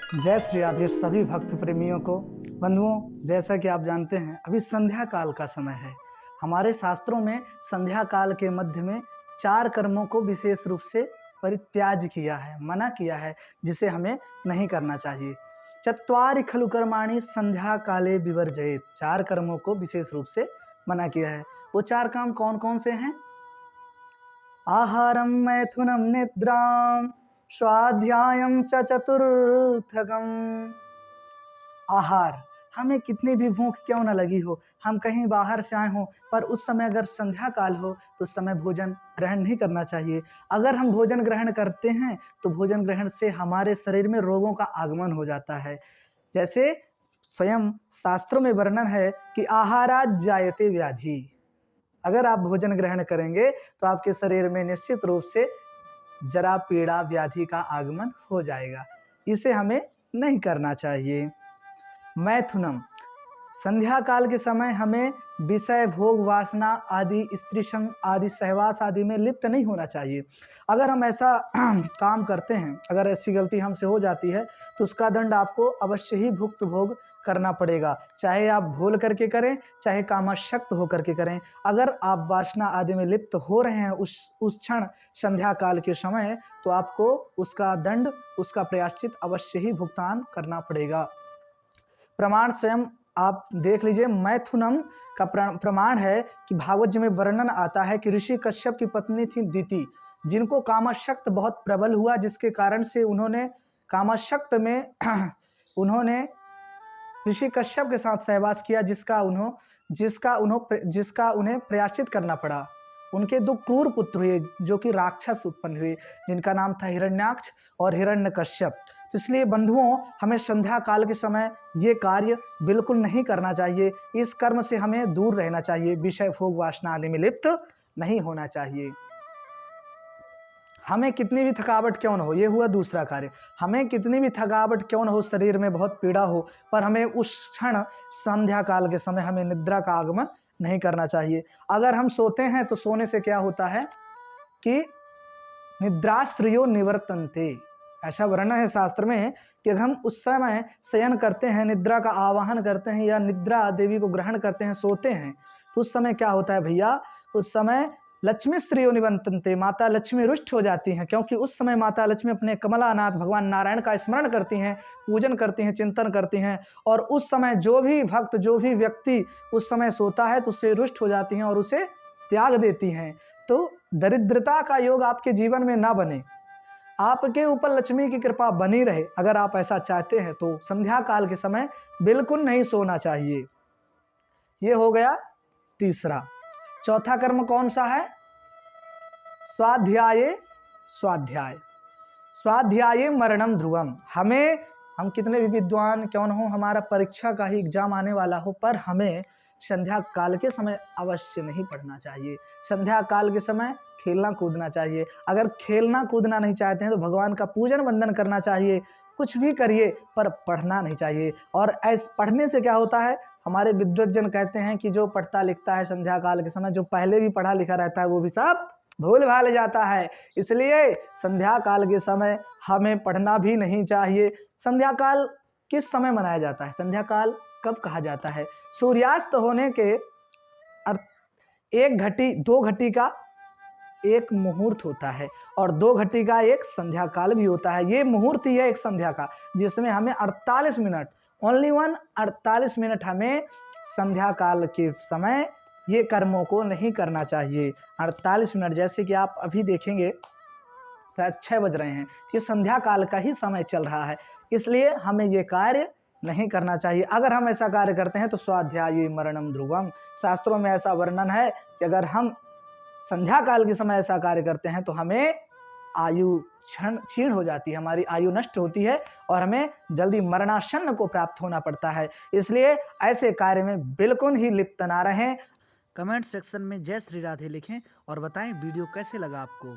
जय श्री राधे सभी भक्त प्रेमियों को। बंधुओं, जैसा कि आप जानते हैं अभी संध्या काल का समय है। हमारे शास्त्रों में संध्या काल के मध्य में 4 कर्मों को विशेष रूप से परित्याज किया है, मना किया है, जिसे हमें नहीं करना चाहिए। चत्वारि खलु कर्माणि संध्या काले विवर्जयेत्, 4 कर्मों को विशेष रूप से मना किया है। वो 4 काम कौन कौन से हैं? आहारम मैथुनम निद्राम स्वाध्यायम च चतुर्थकम। आहार, हमें कितनी भी भूख क्यों न लगी हो, हम कहीं बाहर से आए हों, पर उस समय अगर संध्या काल हो तो उस समय भोजन ग्रहण नहीं करना चाहिए। अगर हम भोजन ग्रहण करते हैं तो भोजन ग्रहण से हमारे शरीर में रोगों का आगमन हो जाता है। जैसे स्वयं शास्त्रों में वर्णन है कि आहारात जायते व्याधि। अगर आप भोजन ग्रहण करेंगे तो आपके शरीर में निश्चित रूप से जरा पीड़ा व्याधि का आगमन हो जाएगा। इसे हमें नहीं करना चाहिए। मैथुनम, संध्या काल के समय हमें विषय भोग वासना आदि स्त्री संग आदि सहवास आदि में लिप्त नहीं होना चाहिए। अगर हम ऐसा काम करते हैं, अगर ऐसी गलती हमसे हो जाती है तो उसका दंड आपको अवश्य ही भुक्त भोग करना पड़ेगा, चाहे आप भूल करके करें, चाहे कामाशक्त होकर के करें। अगर आप वासना आदि में लिप्त हो रहे हैं उस क्षण संध्या काल के समय, तो आपको उसका दंड, उसका प्रायश्चित अवश्य ही भुगतान करना पड़ेगा। प्रमाण स्वयं आप देख लीजिए। मैथुनम का प्रमाण है कि भागवत जी में वर्णन आता है कि ऋषि कश्यप की पत्नी थी दिति, जिनको कामाशक्त बहुत प्रबल हुआ, जिसके कारण से उन्होंने कामाशक्त में उन्होंने ऋषि कश्यप के साथ सहवास किया, जिसका उन्हें प्रायश्चित करना पड़ा। उनके 2 क्रूर पुत्र हुए जो कि राक्षस उत्पन्न हुए, जिनका नाम था हिरण्याक्ष और हिरण्यकश्यप। तो इसलिए बंधुओं, हमें संध्या काल के समय ये कार्य बिल्कुल नहीं करना चाहिए। इस कर्म से हमें दूर रहना चाहिए, विषय भोग वासना आदि में लिप्त नहीं होना चाहिए। हमें कितनी भी थकावट क्यों न हो, ये हुआ दूसरा कार्य। हमें कितनी भी थकावट क्यों न हो, शरीर में बहुत पीड़ा हो, पर हमें उस क्षण संध्या काल के समय हमें निद्रा का आगमन नहीं करना चाहिए। अगर हम सोते हैं तो सोने से क्या होता है कि निद्राश्रयो निवर्तन्ते, ऐसा वर्णन है शास्त्र में कि अगर हम उस समय शयन करते हैं, निद्रा का आवाहन करते हैं या निद्रा देवी को ग्रहण करते हैं, सोते हैं, तो उस समय क्या होता है भैया, उस समय लक्ष्मी स्त्रियों निवर्तन्ते, माता लक्ष्मी रुष्ट हो जाती हैं, क्योंकि उस समय माता लक्ष्मी अपने कमलानाथ भगवान नारायण का स्मरण करती हैं, पूजन करती हैं, चिंतन करती हैं। और उस समय जो भी भक्त, जो भी व्यक्ति उस समय सोता है तो उससे रुष्ट हो जाती हैं और उसे त्याग देती हैं। तो दरिद्रता का योग आपके जीवन में ना बने, आपके ऊपर लक्ष्मी की कृपा बनी रहे, अगर आप ऐसा चाहते हैं तो संध्या काल के समय बिल्कुल नहीं सोना चाहिए। ये हो गया तीसरा। चौथा कर्म कौन सा है? स्वाध्याय मरणम ध्रुवम। हम कितने भी विद्वान क्यों न हो, हमारा परीक्षा का ही एग्जाम आने वाला हो, पर हमें संध्या काल के समय अवश्य नहीं पढ़ना चाहिए। संध्या काल के समय खेलना कूदना चाहिए। अगर खेलना कूदना नहीं चाहते हैं तो भगवान का पूजन वंदन करना चाहिए, कुछ भी करिए, पर पढ़ना नहीं चाहिए। और ऐसे पढ़ने से क्या होता है, हमारे विद्वज्जन कहते हैं कि जो पढ़ता लिखता है संध्या काल के समय, जो पहले भी पढ़ा लिखा रहता है, वो भी सब भूल भाल जाता है। इसलिए संध्या काल के समय हमें पढ़ना भी नहीं चाहिए। संध्या काल किस समय मनाया जाता है? संध्या काल कब कहा जाता है? सूर्यास्त होने के 2 घटी का एक मुहूर्त होता है और 2 घटी का एक संध्या काल भी होता है। ये मुहूर्त ही है एक संध्या का, जिसमें हमें 48 मिनट, ओनली 48 मिनट हमें संध्या काल के समय ये कर्मों को नहीं करना चाहिए। 48 मिनट, जैसे कि आप अभी देखेंगे शायद 6 बज रहे हैं, ये संध्या काल का ही समय चल रहा है, इसलिए हमें ये कार्य नहीं करना चाहिए। अगर हम ऐसा कार्य करते हैं तो स्वाध्याय मरणम ध्रुवम। शास्त्रों में ऐसा वर्णन है कि अगर हम संध्या काल के समय ऐसा कार्य करते हैं तो हमें आयु क्षीण हो जाती है, हमारी आयु नष्ट होती है और हमें जल्दी मरणासन्न को प्राप्त होना पड़ता है। इसलिए ऐसे कार्य में बिल्कुल ही लिप्त ना रहें। कमेंट सेक्शन में जय श्री राधे लिखें और बताएं वीडियो कैसे लगा आपको।